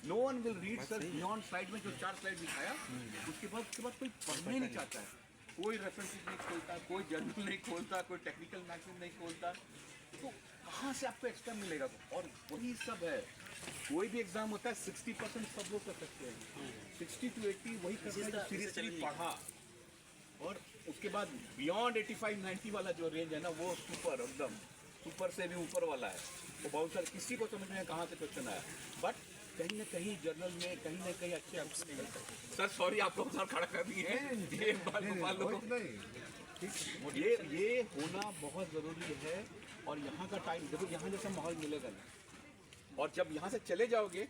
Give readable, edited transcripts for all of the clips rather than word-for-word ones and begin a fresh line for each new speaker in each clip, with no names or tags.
No one will read sir beyond slide में जो 4 slide दिखाया, उसके बाद कोई पढ़ना ही नहीं चाहता है। कोई रेफरेंसेस नहीं खोलता, कोई जर्नल नहीं खोलता, कोई टेक्निकल मैगजीन नहीं खोलता, तो कहाँ से आपको एक्स्ट्रा मिलेगा? और वही सब है, कोई भी एग्जाम होता है 60% सब लोग कर सकते हैं, 60 to 80 वही करते हैं जो सीरियसली पढ़ा। और उसके बाद बियॉन्ड 85-90 वाला जो रेंज है ना, वो सुपर, एकदम सुपर से भी ऊपर वाला है। तो बहुत सारे किसी को समझ में कहाँ से क्वेश्चन आया, बट कहीं ना कहीं जर्नल में कहीं ना कहीं अच्छे आंसर निकलते हैं। सर सॉरी आप लोग साथ खड़ा कर दिए हैं, ये बात ये होना बहुत ज़रूरी है। और यहाँ का टाइम देखो, यहाँ जैसा माहौल मिलेगा ना, और जब यहाँ से चले जाओगे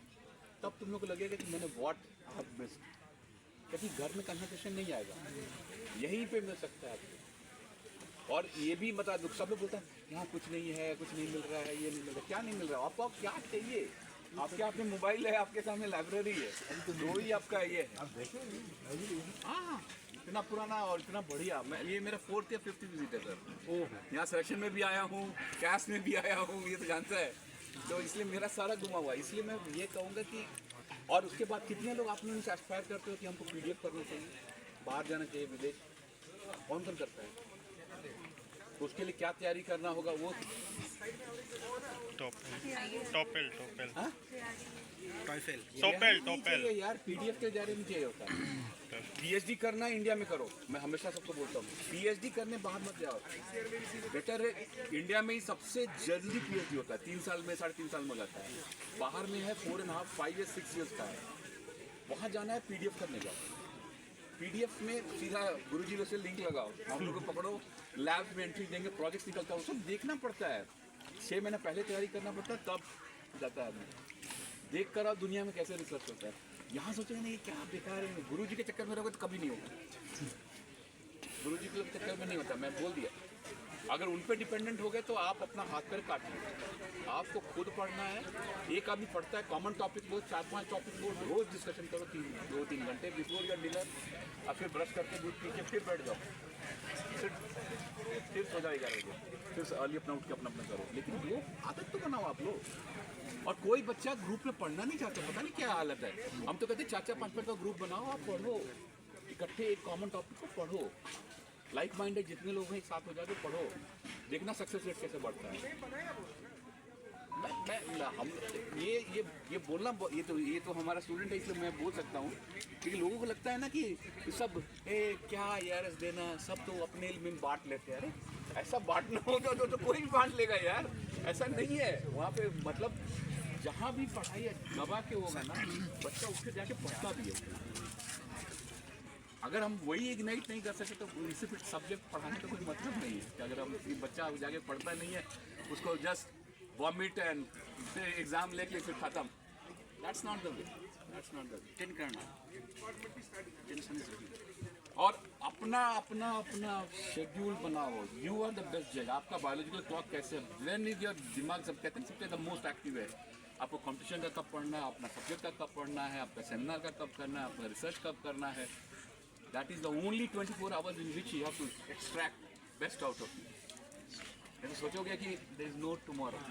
तब तुम लोग को लगेगा कि मैंने व्हाट हैव मिस्ड, क्योंकि घर में कंसंट्रेशन नहीं आएगा, यहीं पे मिल सकता है आपको। और ये भी बता दो, सब लोग बोलते हैं यहाँ कुछ नहीं है, कुछ नहीं मिल रहा है, ये नहीं मिल रहा। क्या नहीं मिल रहा है आपको? क्या चाहिए? आपके हाथ में मोबाइल है, आपके सामने लाइब्रेरी है, तो ही आपका ये है। हाँ, इतना पुराना और इतना बढ़िया। मैं ये मेरा 4th या 5th विजिट है सर। ओह, यहाँ सिलेक्शन में भी आया हूँ, कैश में भी आया हूँ, ये तो जानता है। तो इसलिए मेरा सारा घुमा हुआ, इसलिए मैं ये कहूँगा कि, और उसके बाद कितने लोग आप लोग उनसे एस्पायर करते हो कि हमको PDF करना चाहिए, बाहर जाना चाहिए विदेश? कौन कौन करता है? तो उसके लिए क्या तैयारी करना होगा वो टॉपेल यार, PDF के जारी नहीं चाहिए होता। PhD करना इंडिया में करो, मैं हमेशा सबको बोलता हूँ, PhD करने बाहर मत जाओ। बेटर है इंडिया में ही सबसे जल्दी PhD होता है, 3 साल में, 3.5 साल में हो जाता है। बाहर में है 4.5, 5 या 6 years का है। वहाँ जाना है PDF करने जाओ। PDF में सीधा गुरुजी से लिंक लगाओ, हम लोग को पकड़ो, लैब में एंट्री देंगे, प्रोजेक्ट निकलता है, वो सब देखना पड़ता है। 6 महीने पहले तैयारी करना पड़ता है, तब जाता है आदमी। देख कर आओ दुनिया में कैसे रिसर्च होता है। यहाँ सोचेंगे नहीं क्या बेकार है, गुरुजी के चक्कर में रहोगे तो कभी नहीं होगा। गुरुजी के चक्कर में नहीं होता, मैं बोल दिया। अगर उन पर डिपेंडेंट हो गए तो आप अपना हाथ पैर काट लीजिए। आपको खुद पढ़ना है। एक आदमी पढ़ता है, कॉमन टॉपिक वो 4-5 टॉपिक वो रोज डिस्कशन करो, 2-3 घंटे बिफोर योर डिनर, और फिर ब्रश करके दूध पी के फिर बैठ जाओ, फिर सो जाओ 11 बजे, फिर अर्ली अपना उठ के अपना करो। लेकिन वो आदत तो बनाओ आप लोग। और कोई बच्चा ग्रुप में पढ़ना नहीं चाहता, पता नहीं क्या हालत है। हम तो कहते 4-4, 5-5 का ग्रुप बनाओ, आप पढ़ो इकट्ठे, एक कॉमन टॉपिक को पढ़ो, लाइक माइंडेड जितने लोग हैं एक साथ हो जाके पढ़ो, देखना सक्सेस रेट कैसे बढ़ता है। हम ये बोलना, ये तो हमारा स्टूडेंट है, इसलिए मैं बोल सकता हूँ। क्योंकि लोगों को लगता है ना कि सब क्या यार देना, सब तो अपने में बांट लेते हैं। अरे ऐसा बांटना होगा तो कोई भी बांट लेगा यार, ऐसा नहीं है। वहाँ पे मतलब जहाँ भी पढ़ाई दबा के होगा ना, बच्चा उठ के जाके पढ़ता भी है। अगर हम वही इग्नाइट नहीं कर सके तो इसी फिर सब्जेक्ट पढ़ाने का कोई मतलब नहीं है। कि अगर हम बच्चा जाके पढ़ता नहीं है, उसको जस्ट वॉमिट एंड फिर एग्जाम लेके फिर खत्म, that's not the way, that's not the way. Ten करना, और अपना शेड्यूल बनाओ। यू आर द बेस्ट जज। आपका बायोलॉजिकल क्लॉक कैसे, व्हेन इज योर दिमाग, सब कहते हैं सबसे द मोस्ट एक्टिव है। आपको कंपटीशन का कब पढ़ना है, अपना सब्जेक्ट का कब पढ़ना है, आपका सेमिनार का कब करना है, आपका रिसर्च कब करना है। That is the only 24 hours in which you have to extract best out of you. ऐसे सोचोगे कि there is no tomorrow,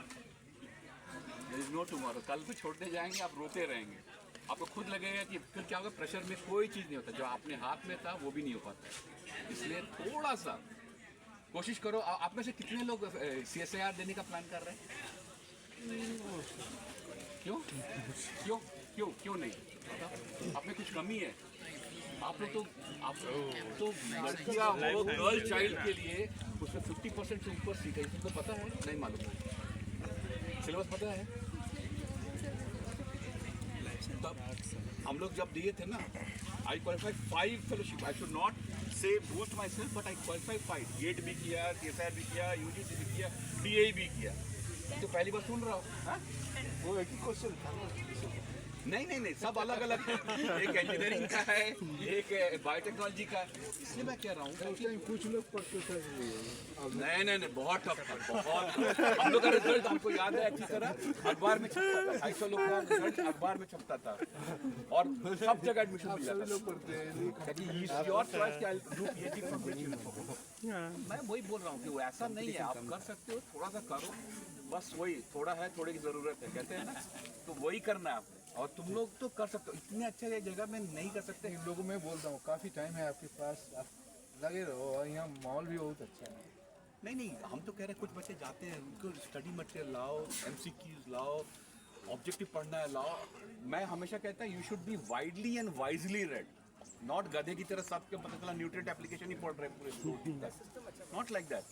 there is no tomorrow, कल को छोड़ने जाएंगे आप रोते रहेंगे। आपको खुद लगेगा कि फिर क्या होगा, प्रेशर में कोई चीज़ नहीं होता, जो आपने हाथ में था वो भी नहीं हो पाता। इसलिए थोड़ा सा कोशिश करो। आप में से कितने लोग CSIR देने का प्लान कर रहे हैं? क्यों क्यों क्यों क्यों नहीं? आप में कुछ कमी है? आप लोग तो लड़कियाँ हो, गर्ल चाइल्ड के लिए उसमें 50% से ऊपर सीट है, इसको पता है? नहीं मालूम, सिलेबस पता है? तब हम लोग जब दिए थे ना, I qualify 5 fellowship. I should not say boost my self, but I qualify 5। GATE भी किया, CSIR भी किया, UGC भी किया, DA भी किया। तो पहली बार सुन रहा हूँ। वो एक ही क्वेश्चन था। नहीं, सब अलग अलग है। एक इंजीनियरिंग का है, एक बायोटेक्नोलॉजी का है। इसलिए मैं कह रहा हूँ कि
कुछ लोग पढ़ते थे।
नहीं, बहुत टफ था, बहुत। हम लोग का रिजल्ट हमको याद है अच्छी तरह, अखबार में छपता था। 250 लोग का रिजल्ट अखबार में छपता था, और सब जगह एडमिशन मिला था।
लोग पढ़ते हैं।
योर चॉइस क्या ग्रुप ये, मैं वही बोल रहा हूँ कि वो ऐसा नहीं है, आप कर सकते हो, थोड़ा सा करो, बस वही थोड़ा है, थोड़े की ज़रूरत है, कहते हैं ना, तो वही करना है आपको। और तुम लोग तो कर सकते हो, इतने अच्छे जगह में नहीं कर सकते।
इन लोगों में बोलता हूँ काफ़ी टाइम है आपके पास, आप लगे रहो, और यहाँ माहौल भी बहुत अच्छा है।
नहीं नहीं, हम तो कह रहे हैं कुछ बच्चे जाते हैं, उनको स्टडी मटेरियल लाओ, MCQs लाओ, ऑब्जेक्टिव पढ़ना है लाओ। मैं हमेशा कहता हूँ you should be widely and wisely red, not गधे की तरह सबके पता चला न्यूट्रिएंट एप्लीकेशन ही पढ़ रहे हैं पूरे, नॉट लाइक दैट।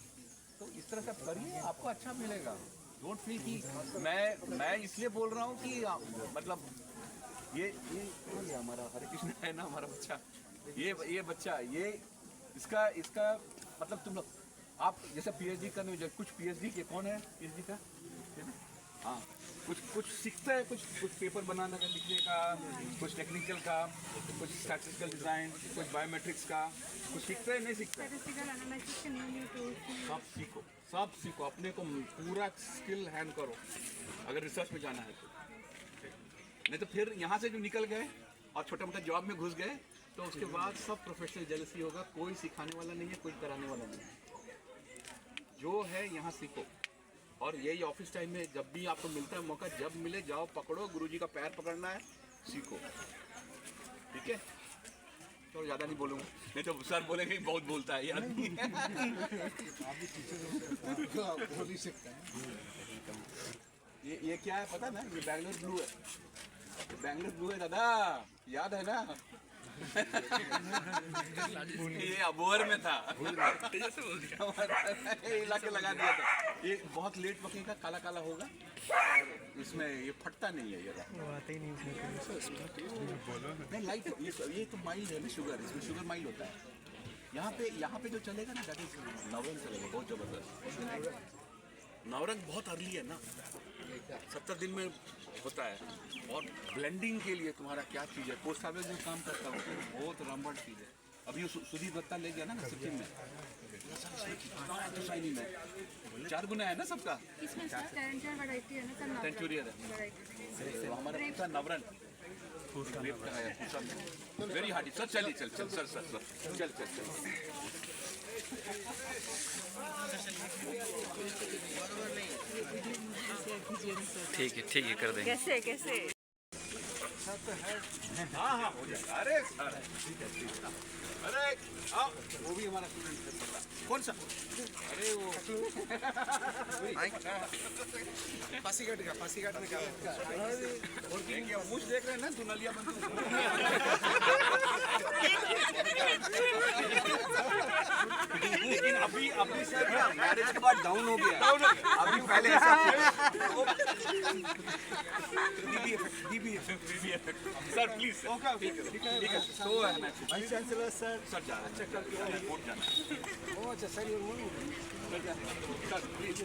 तो इस तरह से आप करिए, आपको अच्छा मिलेगा। डोंट फील कि मैं इसलिए बोल रहा हूँ कि मतलब ये हमारा हरे कृष्ण है ना, हमारा बच्चा, ये बच्चा, ये इसका मतलब तुम लोग आप जैसे PhD करने में कुछ PhD के कौन है PhD का, हाँ कुछ सीखता है, कुछ पेपर बनाने का, लिखने का, कुछ टेक्निकल का, कुछ स्टैटिस्टिकल डिज़ाइन, कुछ बायोमेट्रिक्स का, कुछ सीखता है नहीं सीखता है? सब सीखो, अपने को पूरा स्किल हैंड करो अगर रिसर्च में जाना है तो। नहीं तो फिर यहाँ से जो निकल गए और छोटा मोटा जॉब में घुस गए तो उसके बाद सब प्रोफेशनल जेलसी होगा, कोई सिखाने वाला नहीं है, कोई कराने वाला नहीं है। जो है यहाँ सीखो, और यही ऑफिस टाइम में जब भी आपको मिलता है मौका, जब मिले जाओ पकड़ो, गुरुजी का पैर पकड़ना है, सीखो, ठीक है? तो ज़्यादा नहीं बोलूँगा, नहीं तो सर बोलेंगे बहुत बोलता है यार।
आप भी टीचर हो, बोल ही सकते हैं।
ये क्या है पता ना, ये बैंगलोर ब्लू है, बैंगलोर ब्लू है दादा, याद है ना? ये अबोहर में था, इलाके लगा दिया था। ये बहुत लेट पकेगा, काला काला होगा, और इसमें ये फटता नहीं है, ये नहीं लाइट, ये तो माइल्ड है ना शुगर, इसमें शुगर माइल्ड होता है। यहाँ पे जो चलेगा ना दैट इज नवरंग चलेगा, बहुत जबरदस्त। नवरंग बहुत अर्ली है ना, 70 दिन में होता है, और ब्लेंडिंग के लिए तुम्हारा क्या चीज़ है, पोस्ट ऑफिस में काम करता हूँ, बहुत रंबड़ चीज़ है। अभी सुधीर दत्ता ले गया ना सिक्किम में, तो शाइनिंग है, 4 गुना है ना सबका,
इसमें सर टेरेंटियर वैरायटी है ना सर,
सेंचुरियर है, तो हमारा पूछा नवरंग वेरी हार्डी। सर चलिए, चल।
ठीक है कर देंगे।
कैसे
हाँ हो जाएगा। अरे सर ठीक है। अरे आओ, वो भी हमारा स्टूडेंट है। कौन सा? अरे वो
पासीघाट में क्या
और देखिए मुझ देख रहे हैं ना, दुनलिया बंद। लेकिन अभी सर मैरिज के बाद डाउन हो गया, अभी पहले ऐसा सर प्लीज ठीक है। तो है ना
वाइस चांसलर सर,
सर जा रहे हैं, रिपोर्ट जाना है।
अच्छा सर,
सर प्लीज